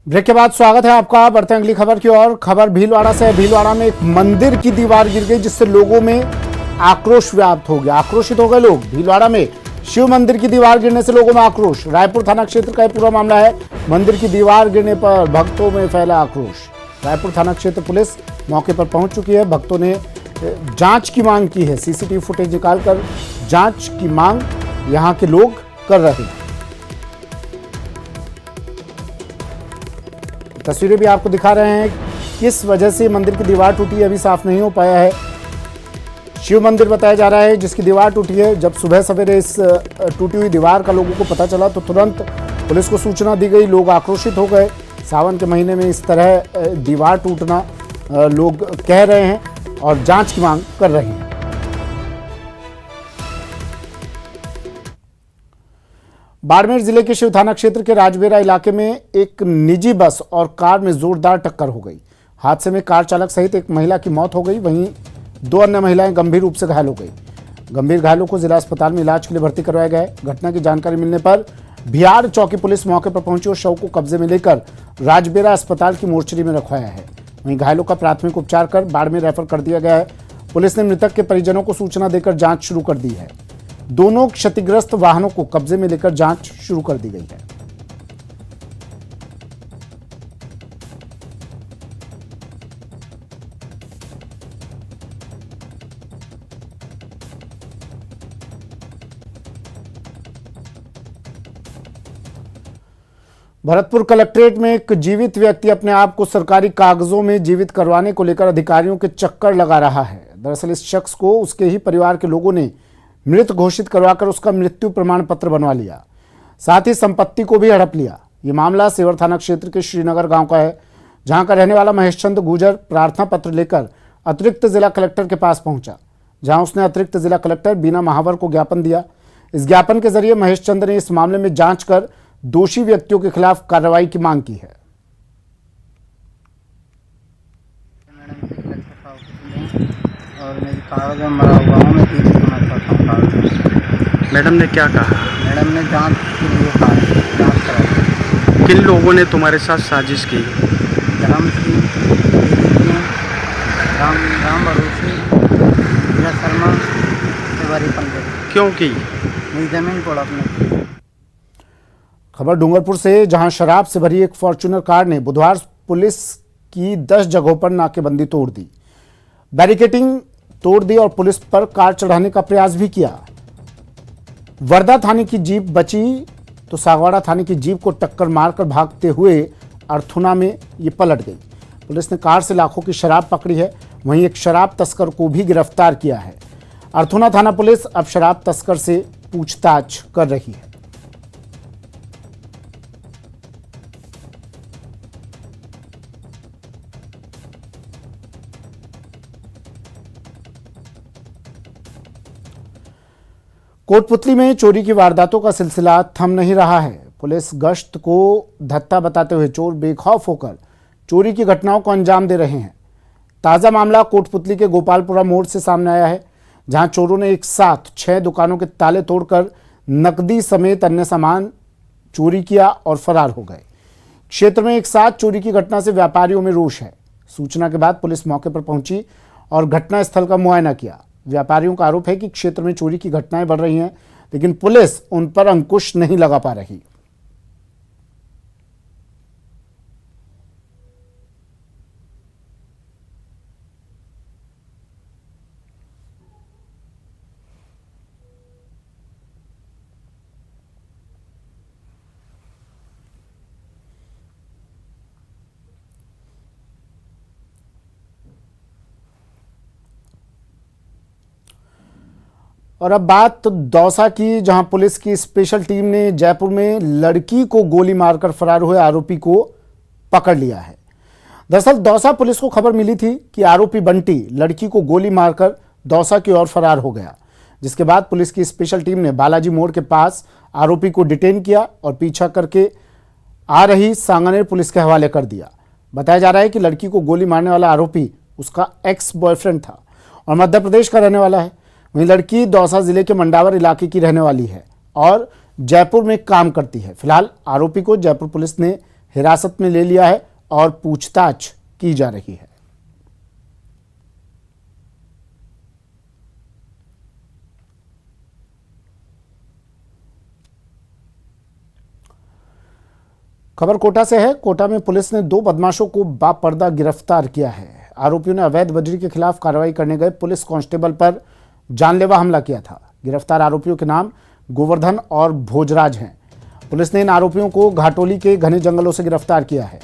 Break के बाद स्वागत है आपका। बढ़ते हैं अगली खबर की ओर। खबर भीलवाड़ा से है। भीलवाड़ा में एक मंदिर की दीवार गिर गई जिससे लोगों में आक्रोश व्याप्त हो गया। आक्रोशित हो गए लोग। भीलवाड़ा में शिव मंदिर की दीवार गिरने से लोगों में आक्रोश। रायपुर थाना क्षेत्र का यह पूरा मामला है। मंदिर की दीवार गिरने पर भक्तों में फैला आक्रोश। रायपुर थाना क्षेत्र पुलिस मौके पर पहुंच चुकी है। भक्तों ने जांच की मांग की है। सीसीटीवी फुटेज निकालकर जांच की मांग यहां के लोग कर रहे हैं। तस्वीरें भी आपको दिखा रहे हैं। किस वजह से मंदिर की दीवार टूटी है अभी साफ नहीं हो पाया है। शिव मंदिर बताया जा रहा है जिसकी दीवार टूटी है। जब सुबह सवेरे इस टूटी हुई दीवार का लोगों को पता चला तो तुरंत पुलिस को सूचना दी गई। लोग आक्रोशित हो गए। सावन के महीने में इस तरह दीवार टूटना लोग कह रहे हैं और जांच की मांग कर रहे हैं। बाड़मेर जिले के शिव थाना क्षेत्र के राजबेरा इलाके में एक निजी बस और कार में जोरदार टक्कर हो गई। हादसे में कार चालक सहित एक महिला की मौत हो गई। वहीं 2 अन्य महिलाएं गंभीर रूप से घायल हो गई। गंभीर घायलों को जिला अस्पताल में इलाज के लिए भर्ती करवाया गया है। घटना की जानकारी मिलने पर बिहार चौकी पुलिस मौके पर पहुंची और शव को कब्जे में लेकर राजबेरा अस्पताल की मोर्चरी में रखवाया है। वहीं घायलों का प्राथमिक उपचार कर बाड़मेर रेफर कर दिया गया है। पुलिस ने मृतक के परिजनों को सूचना देकर जांच शुरू कर दी है। दोनों क्षतिग्रस्त वाहनों को कब्जे में लेकर जांच शुरू कर दी गई है। भरतपुर कलेक्ट्रेट में एक जीवित व्यक्ति अपने आप को सरकारी कागजों में जीवित करवाने को लेकर अधिकारियों के चक्कर लगा रहा है। दरअसल इस शख्स को उसके ही परिवार के लोगों ने मृत घोषित करवाकर उसका मृत्यु प्रमाण पत्र बनवा लिया। साथ ही संपत्ति को भी हड़प लिया। ये मामला सेवर थाना क्षेत्र के श्रीनगर गांव का है, जहां का रहने वाला महेश चंद गुर्जर प्रार्थना पत्र लेकर अतिरिक्त जिला कलेक्टर के पास पहुंचा, जहां उसने अतिरिक्त जिला कलेक्टर बीना महावर को ज्ञापन दिया। इस ज्ञापन के जरिए महेश चंद ने इस मामले में जांच कर दोषी व्यक्तियों के खिलाफ कार्रवाई की मांग की है। और मेरी कागज में मरा हुआ हूँ। मैं 30 समय करता हूँ। मैडम ने क्या कहा? मैडम ने जांच के लिए कहा, जांच कराई। किन लोगों ने तुम्हारे साथ साजिश की? धर्म सिंह, राम भरोसे, विजय शर्मा, तिवारी पंडित। क्यों की? मेरी जमीन को हड़पने। खबर डूंगरपुर से, जहां शराब से भरी एक फॉर्च्यूनर कार ने बुधवार पुलिस की 10 जगहों पर नाकेबंदी तोड़ दी, बैरिकेडिंग तोड़ दी और पुलिस पर कार चढ़ाने का प्रयास भी किया। वर्धा थाने की जीप बची तो सागवाड़ा थाने की जीप को टक्कर मारकर भागते हुए अर्थुना में ये पलट गई। पुलिस ने कार से लाखों की शराब पकड़ी है। वहीं एक शराब तस्कर को भी गिरफ्तार किया है। अर्थुना थाना पुलिस अब शराब तस्कर से पूछताछ कर रही है। कोटपुतली में चोरी की वारदातों का सिलसिला थम नहीं रहा है। पुलिस गश्त को धत्ता बताते हुए चोर बेखौफ होकर चोरी की घटनाओं को अंजाम दे रहे हैं। ताज़ा मामला कोटपुतली के गोपालपुरा मोड़ से सामने आया है, जहां चोरों ने एक साथ 6 दुकानों के ताले तोड़कर नकदी समेत अन्य सामान चोरी किया और फरार हो गए। क्षेत्र में एक साथ चोरी की घटना से व्यापारियों में रोष है। सूचना के बाद पुलिस मौके पर पहुंची और घटनास्थल का मुआयना किया। व्यापारियों का आरोप है कि क्षेत्र में चोरी की घटनाएं बढ़ रही हैं, लेकिन पुलिस उन पर अंकुश नहीं लगा पा रही। और अब बात दौसा की, जहां पुलिस की स्पेशल टीम ने जयपुर में लड़की को गोली मारकर फरार हुए आरोपी को पकड़ लिया है। दरअसल दौसा पुलिस को खबर मिली थी कि आरोपी बंटी लड़की को गोली मारकर दौसा की ओर फरार हो गया, जिसके बाद पुलिस की स्पेशल टीम ने बालाजी मोड़ के पास आरोपी को डिटेन किया और पीछा करके आ रही सांगानेर पुलिस के हवाले कर दिया। बताया जा रहा है कि लड़की को गोली मारने वाला आरोपी उसका एक्स बॉयफ्रेंड था और मध्य प्रदेश का रहने वाला है। वहीं लड़की दौसा जिले के मंडावर इलाके की रहने वाली है और जयपुर में काम करती है। फिलहाल आरोपी को जयपुर पुलिस ने हिरासत में ले लिया है और पूछताछ की जा रही है। खबर कोटा से है। कोटा में पुलिस ने 2 बदमाशों को बापर्दा गिरफ्तार किया है। आरोपियों ने अवैध बजरी के खिलाफ कार्रवाई करने गए पुलिस कांस्टेबल पर जानलेवा हमला किया था। गिरफ्तार आरोपियों के नाम गोवर्धन और भोजराज हैं। पुलिस ने इन आरोपियों को घाटोली के घने जंगलों से गिरफ्तार किया है।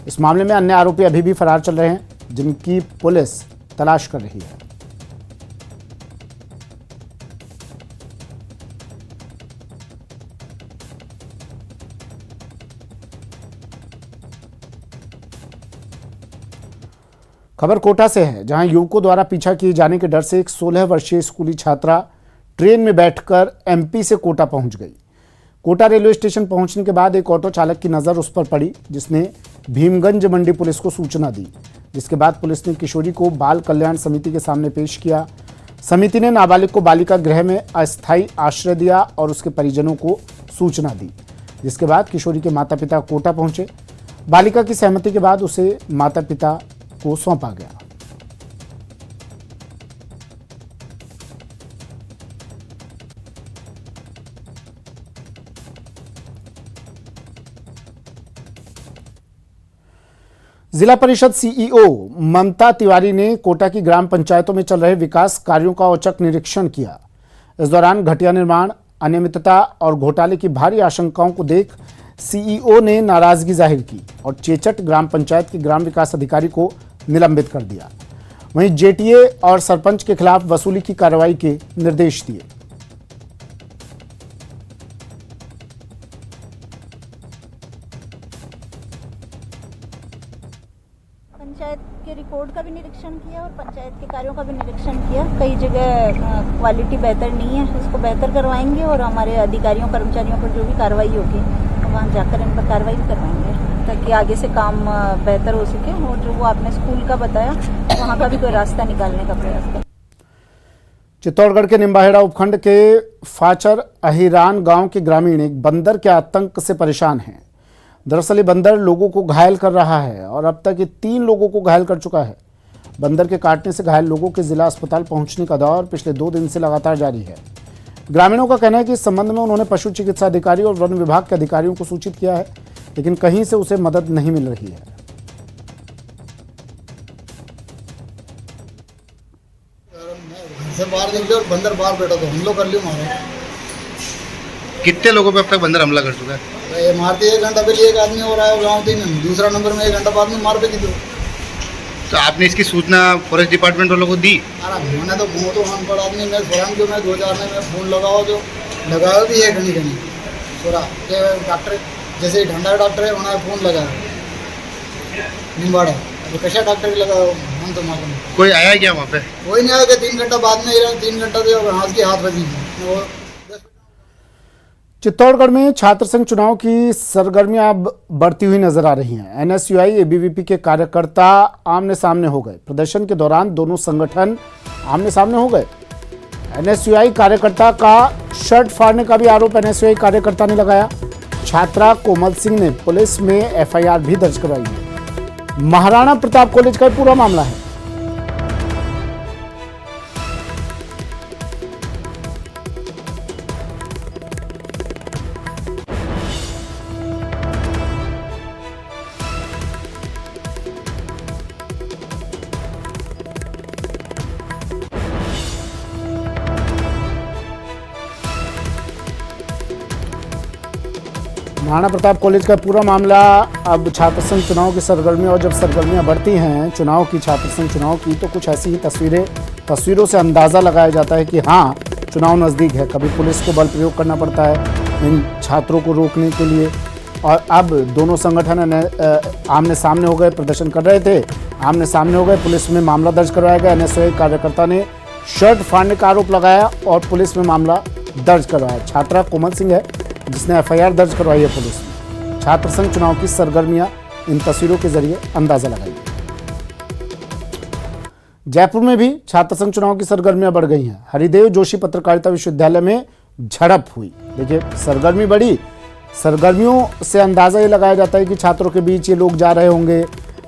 इस मामले में अन्य आरोपी अभी भी फरार चल रहे हैं, जिनकी पुलिस तलाश कर रही है। खबर कोटा से है, जहां युवकों द्वारा पीछा किए जाने के डर से एक 16 वर्षीय स्कूली छात्रा ट्रेन में बैठकर एमपी से कोटा पहुंच गई। कोटा रेलवे स्टेशन पहुंचने के बाद एक ऑटो चालक की नजर उस पर पड़ी, जिसने भीमगंज मंडी पुलिस को सूचना दी, जिसके बाद पुलिस ने किशोरी को बाल कल्याण समिति के सामने पेश किया। समिति ने नाबालिग को बालिका गृह में अस्थायी आश्रय दिया और उसके परिजनों को सूचना दी, जिसके बाद किशोरी के माता पिता कोटा पहुंचे। बालिका की सहमति के बाद उसे माता पिता को सौंपा गया। जिला परिषद सीईओ ममता तिवारी ने कोटा की ग्राम पंचायतों में चल रहे विकास कार्यों का औचक निरीक्षण किया। इस दौरान घटिया निर्माण, अनियमितता और घोटाले की भारी आशंकाओं को देख सीईओ ने नाराजगी जाहिर की और चेचट ग्राम पंचायत के ग्राम विकास अधिकारी को निलंबित कर दिया। वहीं जेटीए और सरपंच के खिलाफ वसूली की कार्रवाई के निर्देश दिए। पंचायत के रिकॉर्ड का भी निरीक्षण किया और पंचायत के कार्यों का भी निरीक्षण किया। कई जगह क्वालिटी बेहतर नहीं है, उसको बेहतर करवाएंगे और हमारे अधिकारियों कर्मचारियों पर जो भी कार्रवाई होगी वहाँ जाकर इन पर कार्रवाई भी करवाएंगे, ताकि आगे से काम बेहतर हो सके। और जो वो आपने स्कूल का बताया, वहाँ का भी कोई रास्ता निकालने का प्रयास करें। चित्तौड़गढ़ के निम्बाहेड़ा उपखंड के फाचर अहिरान गांव के ग्रामीण एक बंदर के आतंक से परेशान हैं। दरअसल ये बंदर लोगों को घायल कर रहा है और अब तक ये 3 लोगों को घायल कर चुका है। बंदर के काटने से घायल लोगों के जिला अस्पताल पहुंचने का दौर पिछले 2 दिन से लगातार जारी है। ग्रामीणों का कहना है कि इस संबंध में उन्होंने पशु चिकित्सा अधिकारी और वन विभाग के अधिकारियों को सूचित किया है, लेकिन कहीं से उसे मदद नहीं मिल रही है। घर से बाहर निकले और बंदर बाहर बैठा तो हम लोग कर लियो मारे। कितने लोगों पे अब तक बंदर हमला कर चुका है? ये मारते 1 घंटा पहले एक आदमी और आया गाँव 3, दूसरा नंबर में 1 घंटा बाद में मार पे की। तो आपने इसकी सूचना फॉरेस्ट डिपार्टमेंट वालों को दी? अरे मैंने तो बहुत अनपढ़ आदमी, मैं फौरन जो मैं 2-4 में फोन लगाओ जो लगाया भी है कहीं कहीं थोड़ा के डॉक्टर जैसे ही ढंडा डॉक्टर है उन्होंने फोन लगाया निम्बाड़ा, तो कैसा डॉक्टर लगाओ हम तो मालूम। कोई आया क्या वहाँ पे? कोई नहीं आया, 3 घंटा बाद में 3 घंटा से हाथ की हाथ बजी वो। चित्तौड़गढ़ में छात्र संघ चुनाव की सरगर्मियां अब बढ़ती हुई नजर आ रही हैं। एनएसयूआई एबीवीपी के कार्यकर्ता आमने सामने हो गए। प्रदर्शन के दौरान दोनों संगठन आमने सामने हो गए। एनएसयूआई कार्यकर्ता का शर्ट फाड़ने का भी आरोप एनएसयूआई कार्यकर्ता ने लगाया। छात्रा कोमल सिंह ने पुलिस में एफआईआर भी दर्ज करवाई है। महाराणा प्रताप कॉलेज का पूरा मामला है। महाराणा प्रताप कॉलेज का पूरा मामला अब छात्र संघ चुनाव की सरगर्मियां, और जब सरगर्मियां बढ़ती हैं चुनाव की, छात्र संघ चुनाव की, तो कुछ ऐसी ही तस्वीरों से अंदाज़ा लगाया जाता है कि हाँ चुनाव नज़दीक है। कभी पुलिस को बल प्रयोग करना पड़ता है इन छात्रों को रोकने के लिए, और अब दोनों संगठन आमने सामने हो गए, प्रदर्शन कर रहे थे, आमने सामने हो गए। पुलिस में मामला दर्ज करवाया गया। एनएसयूआई कार्यकर्ता ने शर्ट फाड़ने का आरोप लगाया और पुलिस में मामला दर्ज करवाया। छात्रा कोमल सिंह है जिसने एफआईआर दर्ज करवाई है पुलिस ने। छात्र संघ चुनाव की सरगर्मियां इन तस्वीरों के जरिए अंदाजा लगाई। जयपुर में भी छात्र संघ चुनाव की सरगर्मियां बढ़ गई हैं। हरिदेव जोशी पत्रकारिता विश्वविद्यालय में झड़प हुई। देखिए, सरगर्मी बढ़ी, सरगर्मियों से अंदाज़ा ये लगाया जाता है कि छात्रों के बीच ये लोग जा रहे होंगे,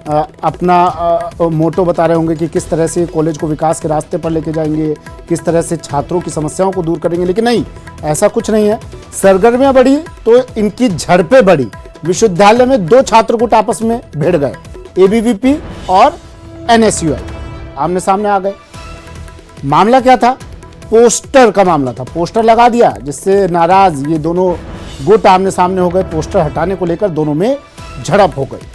अपना मोटो बता रहे होंगे कि किस तरह से कॉलेज को विकास के रास्ते पर लेके जाएंगे, किस तरह से छात्रों की समस्याओं को दूर करेंगे। लेकिन नहीं, ऐसा कुछ नहीं है। सरगर्मियां बढ़ी तो इनकी झड़पें बढ़ी। विश्वविद्यालय में दो छात्र गुट आपस में भिड़ गए। एबीवीपी और एनएसयूआई आमने सामने आ गए। मामला क्या था? पोस्टर का मामला था। पोस्टर लगा दिया जिससे नाराज ये दोनों गुट आमने सामने हो गए। पोस्टर हटाने को लेकर दोनों में झड़प हो गई।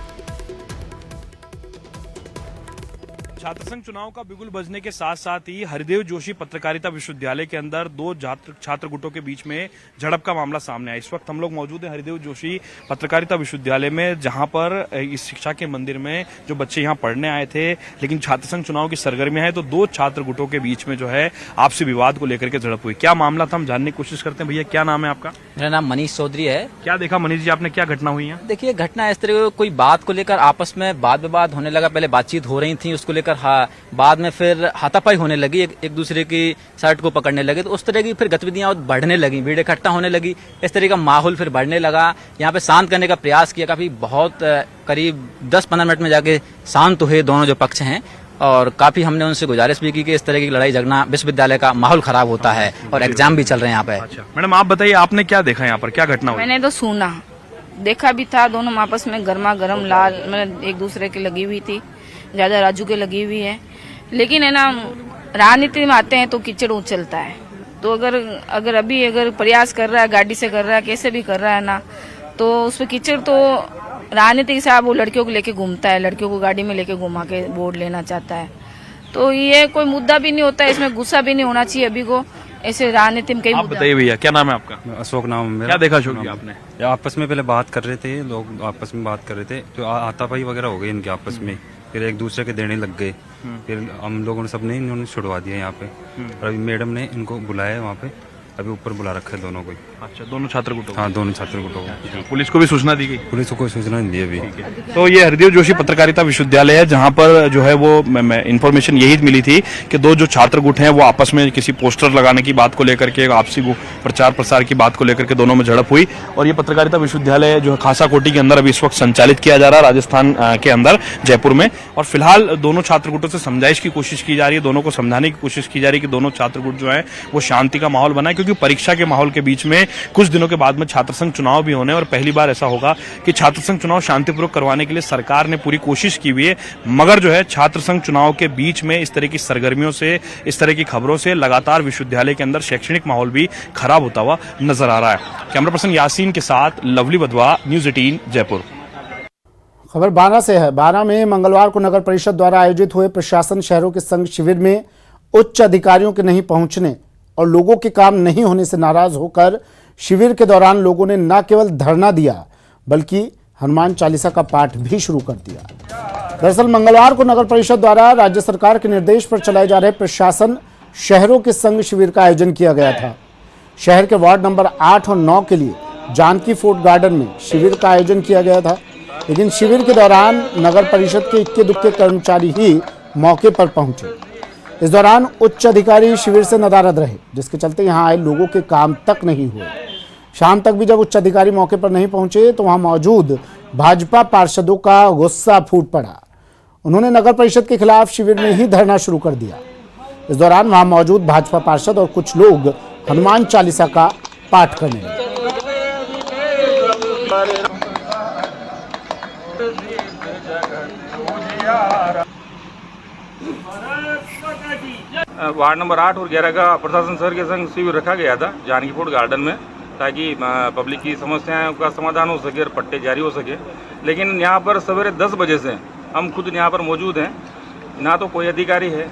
छात्र संघ चुनाव का बिगुल बजने के साथ साथ ही हरिदेव जोशी पत्रकारिता विश्वविद्यालय के अंदर दो छात्र गुटों के बीच में झड़प का मामला सामने आया। इस वक्त हम लोग मौजूद हैं हरिदेव जोशी पत्रकारिता विश्वविद्यालय में, जहां पर इस शिक्षा के मंदिर में जो बच्चे यहां पढ़ने आए थे, लेकिन छात्र संघ चुनाव की सरगर्मियां हैं तो दो छात्र गुटों के बीच में जो है आपसी विवाद को लेकर के झड़प हुई। क्या मामला था, हम जानने की कोशिश करते हैं। भैया क्या नाम है आपका? मेरा नाम मनीष चौधरी है। क्या देखा मनीष जी आपने, क्या घटना हुई है? देखिए, घटना इस तरह कोई बात को लेकर आपस में वाद विवाद होने लगा। पहले बातचीत हो रही थी, उसको लेकर बाद में फिर हाथापाई होने लगी, एक दूसरे की शर्ट को पकड़ने लगे। तो उस तरह की फिर गतिविधियां बढ़ने लगी, भीड़ इकट्ठा होने लगी। इस तरह का माहौल फिर बढ़ने लगा। यहाँ पे शांत करने का प्रयास किया, काफी बहुत करीब 10-15 मिनट में जाके शांत हुए दोनों जो पक्ष हैं। और काफी हमने उनसे गुजारिश भी की कि इस तरह की लड़ाई झगड़ा विश्वविद्यालय का माहौल खराब होता है और एग्जाम भी चल रहे हैं यहाँ पे। अच्छा मैडम, आप बताइए आपने क्या देखा यहाँ पर, क्या घटना हुई? मैंने तो सुना, देखा भी था। दोनों आपस में गर्मा गर्म लाल मतलब एक दूसरे की लगी हुई थी, ज्यादा राजू के लगी हुई है। लेकिन है ना, राजनीति में आते हैं तो कीचड़ उछलता है। तो अगर अभी प्रयास कर रहा है, गाड़ी से कर रहा है, कैसे भी कर रहा है ना, तो उस पर कीचड़ तो राजनीति के साथ वो लड़कियों को लेके घूमता है, लड़कियों को गाड़ी में लेके घुमा के वोट लेना चाहता है। तो ये कोई मुद्दा भी नहीं होता है, इसमें गुस्सा भी नहीं होना चाहिए अभी को। ऐसे राजनीति में कई आप बताइए भैया, क्या नाम है आपका? अशोक नाम है मेरा। क्या देखा अशोक जी आपने? आपस में पहले बात कर रहे थे, लोग आपस में बात कर रहे थे तो हाथापाई वगैरह हो गई इनके आपस में। फिर एक दूसरे के देने लग गए। फिर हम लोगों ने सबने इन्होंने छुड़वा दिया यहाँ पे। और अभी मैडम ने इनको बुलाया है वहाँ पे, अभी ऊपर बुला रखा है दोनों को। अच्छा, दोनों छात्र गुटों? हाँ, दोनों छात्र गुटों को। पुलिस को भी सूचना दी गई? पुलिस को कोई सूचना नहीं दी अभी। तो ये हरिदेव जोशी पत्रकारिता विश्वविद्यालय है, जहां पर जो है वो इन्फॉर्मेशन यही मिली थी कि दो जो छात्र गुट हैं वो आपस में किसी पोस्टर लगाने की बात को लेकर के, आपसी प्रचार प्रसार की बात को लेकर के दोनों में झड़प हुई। और ये पत्रकारिता विश्वविद्यालय जो है खासा कोटी के अंदर अभी इस वक्त संचालित किया जा रहा है, राजस्थान के अंदर जयपुर में। और फिलहाल दोनों छात्र गुटों से समझाइश की कोशिश की जा रही है, दोनों को समझाने की कोशिश की जा रही है कि दोनों छात्र गुट जो है वो शांति का माहौल बनाए, क्योंकि परीक्षा के माहौल के बीच में कुछ दिनों के बाद में छात्र संघ चुनाव भी होने और पहली बार ऐसा होगा कि छात्र संघ चुनाव शांतिपूर्वक करवाने के लिए सरकार ने पूरी कोशिश की हुई है। मगर जो है छात्र संघ चुनाव के बीच में इस तरह की सरगर्मियों से, इस तरह की खबरों से लगातार विश्वविद्यालय के अंदर शैक्षणिक माहौल भी खराब होता हुआ नजर आ रहा है। कैमरा पर्सन यासीन के साथ लवली बधवा, न्यूज 18 जयपुर। खबर बारा से है। बारा में मंगलवार को नगर परिषद द्वारा आयोजित हुए प्रशासन शहरों के संघ शिविर में उच्च अधिकारियों के नहीं पहुंचने और लोगों के काम नहीं होने से नाराज होकर शिविर के दौरान लोगों ने न केवल धरना दिया बल्कि हनुमान चालीसा का पाठ भी शुरू कर दिया। दरअसल मंगलवार को नगर परिषद द्वारा राज्य सरकार के निर्देश पर चलाए जा रहे प्रशासन शहरों के संघ शिविर का आयोजन किया गया था। शहर के वार्ड नंबर 8 और 9 के लिए जानकी फोर्ट गार्डन में शिविर का आयोजन किया गया था, लेकिन शिविर के दौरान नगर परिषद के इक्के दुक्के कर्मचारी ही मौके पर पहुंचे। इस दौरान उच्च अधिकारी शिविर से नदारद रहे, जिसके चलते यहां आए लोगों के काम तक नहीं हुए। शाम तक भी जब उच्च अधिकारी मौके पर नहीं पहुंचे तो वहां मौजूद भाजपा पार्षदों का गुस्सा फूट पड़ा। उन्होंने नगर परिषद के खिलाफ शिविर में ही धरना शुरू कर दिया। इस दौरान वहां मौजूद भाजपा पार्षद और कुछ लोग हनुमान चालीसा का पाठ करने लगे। वार्ड नंबर 8 और 11 का प्रशासन शहर के संग शिविर रखा गया था जानकी फोर्ट गार्डन में, ताकि पब्लिक की समस्याओं का समाधान हो सके और पट्टे जारी हो सके। लेकिन यहाँ पर सवेरे 10 बजे से हम खुद यहाँ पर मौजूद हैं, ना तो कोई अधिकारी है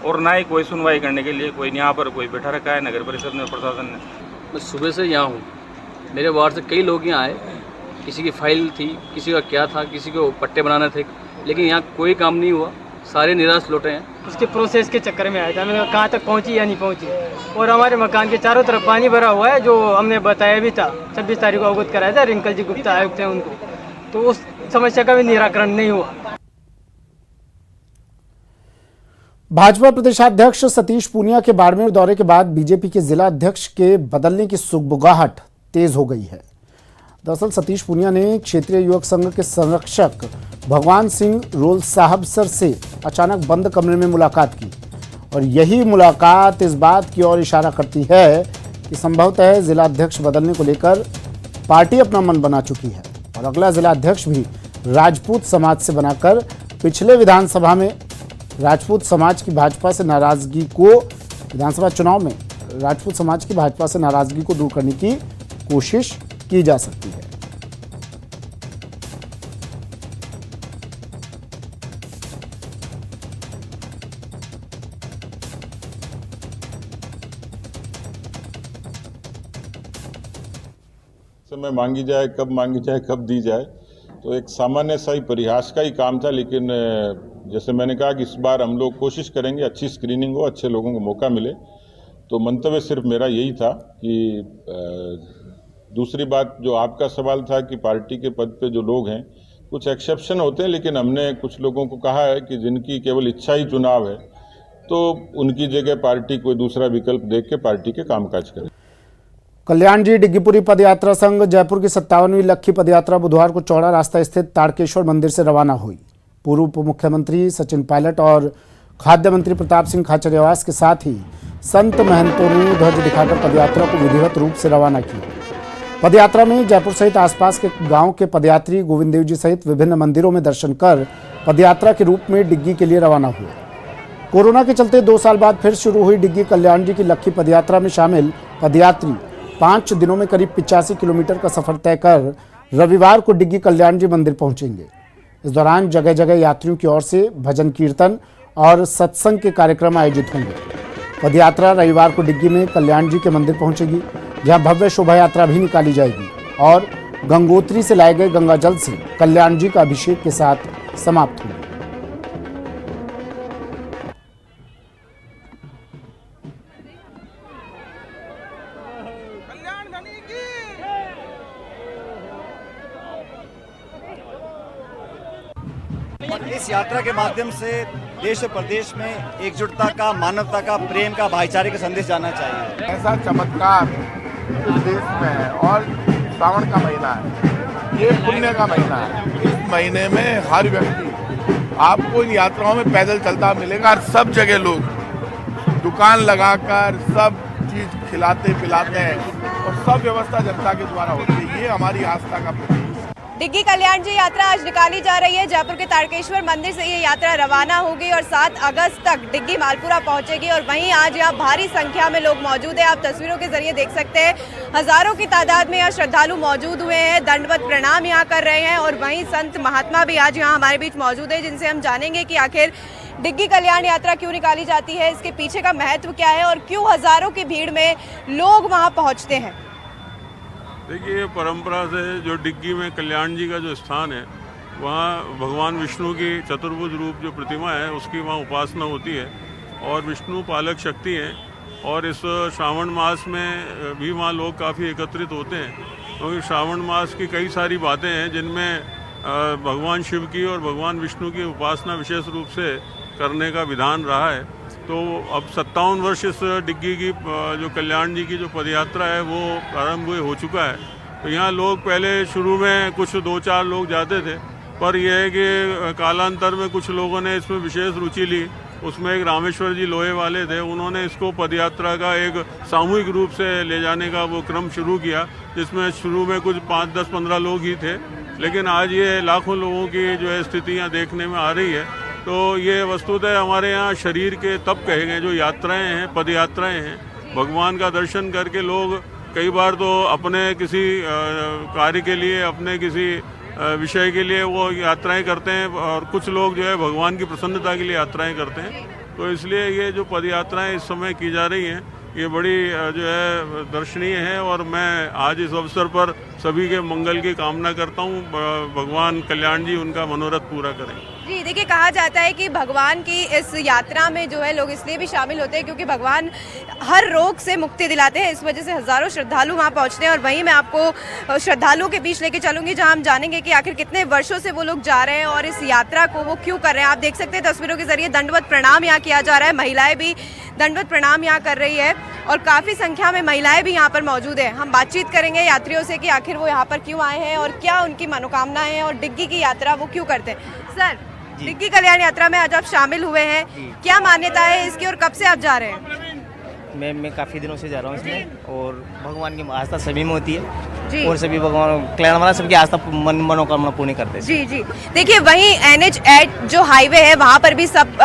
और ना ही कोई सुनवाई करने के लिए कोई यहाँ पर कोई बैठा रखा है नगर परिषद में, प्रशासन ने। मैं सुबह से यहाँ हूँ, मेरे वार्ड से कई लोग यहाँ आए, किसी की फाइल थी, किसी का क्या था, किसी को पट्टे बनाने थे, लेकिन यहाँ कोई काम नहीं हुआ, सारे निराश लौटे हैं। उसके प्रोसेस के चक्कर में आया था, मैंने कहाँ तक पहुँची या नहीं पहुँची। और हमारे मकान के चारों तरफ पानी भरा हुआ है, जो हमने बताया भी था, 26 तारीख को अवगत कराया था, रिंकल जी गुप्ता आयुक्त थे उनको, तो उस समस्या का भी निराकरण नहीं हुआ। भाजपा प्रदेशाध्यक्ष सतीश पूनिया के बाड़मेर दौरे के बाद बीजेपी के जिला अध्यक्ष के बदलने की सुगबुगाहट तेज हो गई है। दरअसल सतीश पूनिया ने क्षेत्रीय युवक संघ के संरक्षक भगवान सिंह रोल साहब सर से अचानक बंद कमरे में मुलाकात की और यही मुलाकात इस बात की ओर इशारा करती है कि संभवतः जिला अध्यक्ष बदलने को लेकर पार्टी अपना मन बना चुकी है और अगला जिला अध्यक्ष भी राजपूत समाज से बनाकर पिछले विधानसभा में राजपूत समाज की भाजपा से नाराजगी को विधानसभा चुनाव में राजपूत समाज की भाजपा से नाराजगी को दूर करने की कोशिश की जा सकती है। समय मांगी जाए, कब दी जाए, तो एक सामान्य सा ही परिहास का ही काम था। लेकिन जैसे मैंने कहा कि इस बार हम लोग कोशिश करेंगे अच्छी स्क्रीनिंग हो, अच्छे लोगों को मौका मिले। तो मंतव्य सिर्फ मेरा यही था कि दूसरी बात जो आपका सवाल था कि पार्टी के पद पे जो लोग हैं कुछ एक्सेप्शन होते हैं, लेकिन हमने कुछ लोगों को कहा है कि जिनकी केवल इच्छा ही चुनाव है तो उनकी जगह पार्टी कोई दूसरा विकल्प देख के पार्टी के कामकाज करे। कल्याण जी डिग्गीपुरी पदयात्रा संघ जयपुर की 57वीं लक्खी पदयात्रा बुधवार को चौड़ा रास्ता स्थित ताड़केश्वर मंदिर से रवाना हुई। पूर्व उप मुख्यमंत्री सचिन पायलट और खाद्य मंत्री प्रताप सिंह खाचरियावास के साथ ही संत महंतों ने ध्वज दिखाकर पदयात्रा को विधिवत रूप से रवाना किया। पदयात्रा में जयपुर सहित आसपास के गांव के पदयात्री गोविंद देव जी सहित विभिन्न मंदिरों में दर्शन कर पदयात्रा के रूप में डिग्गी के लिए रवाना हुए। कोरोना के चलते 2 साल बाद फिर शुरू हुई डिग्गी कल्याण जी की लक्खी पदयात्रा में शामिल पदयात्री 5 दिनों में करीब 85 किलोमीटर का सफर तय कर रविवार को डिग्गी कल्याण जी मंदिर पहुंचेंगे। इस दौरान जगह जगह यात्रियों की ओर से भजन कीर्तन और सत्संग के कार्यक्रम आयोजित होंगे। पदयात्रा रविवार को डिग्गी में कल्याण जी के मंदिर पहुंचेगी, जहां भव्य शोभा यात्रा भी निकाली जाएगी और गंगोत्री से लाए गए गंगा जल से कल्याण जी का अभिषेक के साथ समाप्त होगी। इस यात्रा के माध्यम से देश और प्रदेश में एकजुटता का, मानवता का, प्रेम का, भाईचारे का संदेश जाना चाहिए। ऐसा चमत्कार इस देश में है और सावन का महीना है, ये पुण्य का महीना है। इस महीने में हर व्यक्ति आपको इन यात्राओं में पैदल चलता मिलेगा और सब जगह लोग दुकान लगाकर सब चीज खिलाते पिलाते हैं और सब व्यवस्था जनता के द्वारा होती है। ये हमारी आस्था का प्रतीक। डिग्गी कल्याण जी यात्रा आज निकाली जा रही है। जयपुर के ताड़केश्वर मंदिर से ये यात्रा रवाना होगी और 7 अगस्त तक डिग्गी मालपुरा पहुंचेगी और वहीं आज यहाँ भारी संख्या में लोग मौजूद हैं। आप तस्वीरों के जरिए देख सकते हैं, हजारों की तादाद में यहाँ श्रद्धालु मौजूद हुए हैं, दंडवत प्रणाम यहाँ कर रहे हैं और वहीं संत महात्मा भी आज यहाँ हमारे बीच मौजूद है, जिनसे हम जानेंगे कि आखिर डिग्गी कल्याण यात्रा क्यों निकाली जाती है, इसके पीछे का महत्व क्या है और क्यों हजारों की भीड़ में लोग वहाँ पहुँचते हैं। देखिए, परंपरा से जो डिग्गी में कल्याण जी का जो स्थान है, वहाँ भगवान विष्णु की चतुर्भुज रूप जो प्रतिमा है उसकी वहाँ उपासना होती है और विष्णु पालक शक्ति हैं। और इस श्रावण मास में भी वहाँ लोग काफ़ी एकत्रित होते हैं, क्योंकि श्रावण मास की कई सारी बातें हैं जिनमें भगवान शिव की और भगवान विष्णु की उपासना विशेष रूप से करने का विधान रहा है। तो अब 57 वर्ष इस डिग्गी की जो कल्याण जी की जो पदयात्रा है वो प्रारंभ हो चुका है। तो यहाँ लोग पहले शुरू में कुछ 2-4 लोग जाते थे, पर यह है कि कालांतर में कुछ लोगों ने इसमें विशेष रुचि ली। उसमें एक रामेश्वर जी लोहे वाले थे, उन्होंने इसको पदयात्रा का एक सामूहिक रूप से ले जाने का वो क्रम शुरू किया, जिसमें शुरू में कुछ 5, 10, 15 लोग ही थे, लेकिन आज ये लाखों लोगों की जो है स्थितियाँ देखने में आ रही है। तो ये वस्तुतः हमारे यहाँ शरीर के तप कहे गए जो यात्राएं हैं, पद यात्राएं हैं। भगवान का दर्शन करके लोग कई बार तो अपने किसी कार्य के लिए, अपने किसी विषय के लिए वो यात्राएं करते हैं और कुछ लोग जो है भगवान की प्रसन्नता के लिए यात्राएं करते हैं। तो इसलिए ये जो पद यात्राएं इस समय की जा रही हैं ये बड़ी जो है दर्शनीय है और मैं आज इस अवसर पर सभी के मंगल की कामना करता हूँ। भगवान कल्याण जी उनका मनोरथ पूरा करें। जी देखिए, कहा जाता है कि भगवान की इस यात्रा में जो है लोग इसलिए भी शामिल होते हैं क्योंकि भगवान हर रोग से मुक्ति दिलाते हैं। इस वजह से हजारों श्रद्धालु वहाँ पहुँचते हैं और वहीं मैं आपको श्रद्धालुओं के बीच लेके चलूंगी, जहाँ हम जानेंगे कि आखिर कितने वर्षों से वो लोग जा रहे हैं और इस यात्रा को वो क्यों कर रहे हैं। आप देख सकते हैं तस्वीरों के जरिए दंडवत प्रणाम यहाँ किया जा रहा है, महिलाएं भी दंडवत प्रणाम यहाँ कर रही है और काफ़ी संख्या में महिलाएं भी यहाँ पर मौजूद है। हम बातचीत करेंगे यात्रियों से कि आखिर आखिर वो यहाँ पर क्यों आए हैं और क्या उनकी मनोकामनाएं हैं और डिग्गी की यात्रा वो क्यों करते हैं। सर, डिग्गी कल्याण यात्रा में आज आप शामिल हुए हैं, क्या मान्यता है इसकी और कब से आप जा रहे हैं? मैं काफ़ी दिनों से जा रहा हूँ इसमें और भगवान की आस्था सभी में होती है जी। और सभी भगवान कल्याण वाला सबकी आस्था मनोकामना पूरी करते हैं। जी जी, देखिए वहीं NH8 जो हाईवे है वहाँ पर भी सब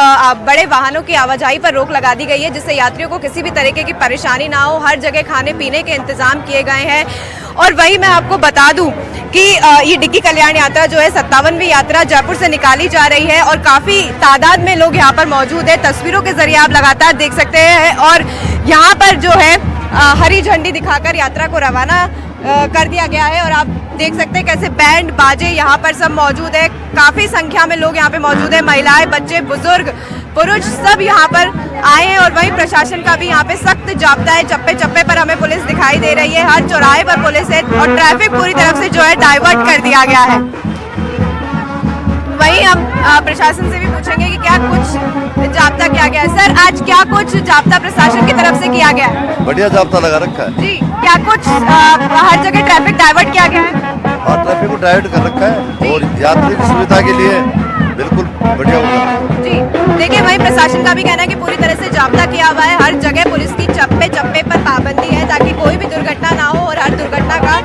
बड़े वाहनों की आवाजाही पर रोक लगा दी गई है, जिससे यात्रियों को किसी भी तरीके की परेशानी ना हो। हर जगह खाने पीने के इंतजाम किए गए हैं। और वहीं मैं आपको बता दूं कि ये डिग्गी कल्याण यात्रा जो है 57वीं यात्रा जयपुर से निकाली जा रही है और काफी तादाद में लोग यहाँ पर मौजूद है। तस्वीरों के जरिए आप लगातार देख सकते हैं और यहाँ पर जो है हरी झंडी दिखाकर यात्रा को रवाना कर दिया गया है और आप देख सकते हैं कैसे बैंड बाजे यहाँ पर सब मौजूद है। काफी संख्या में लोग यहाँ पे मौजूद है, महिलाएं, बच्चे, बुजुर्ग, पुरुष सब यहाँ पर आए हैं। और वहीं प्रशासन का भी यहाँ पे सख्त जाब्ता है। चप्पे चप्पे पर हमें पुलिस दिखाई दे रही है, हर चौराहे पर पुलिस है और ट्रैफिक पूरी तरफ से जो है डाइवर्ट कर दिया गया है। वहीं हम प्रशासन से भी पूछेंगे कि क्या कुछ जाब्ता किया गया है। सर, आज क्या कुछ जाब्ता प्रशासन की तरफ से किया गया है? बढ़िया जाब्ता लगा रखा है जी, क्या कुछ हर जगह ट्रैफिक डाइवर्ट किया गया है? और ट्रैफिक को डाइवर्ट कर रखा है और यात्री की सुविधा के लिए बिल्कुल बढ़िया होगा। जी, देखिए वहीं प्रशासन का भी कहना है कि पूरी तरह से जाब्ता किया हुआ है। हर जगह पुलिस की चप्पे चप्पे पर पाबंदी है ताकि कोई भी दुर्घटना ना हो और हर दुर्घटना का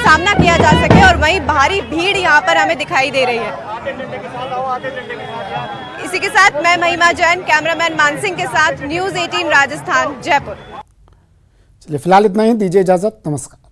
सामना किया जा सके। और वहीं भारी भीड़ यहाँ पर हमें दिखाई दे रही है। इसी के साथ मैं महिमा जैन, कैमरामैन मानसिंह के साथ, न्यूज़ 18 राजस्थान, जयपुर। चलिए फिलहाल इतना ही, दीजिए इजाजत, नमस्कार।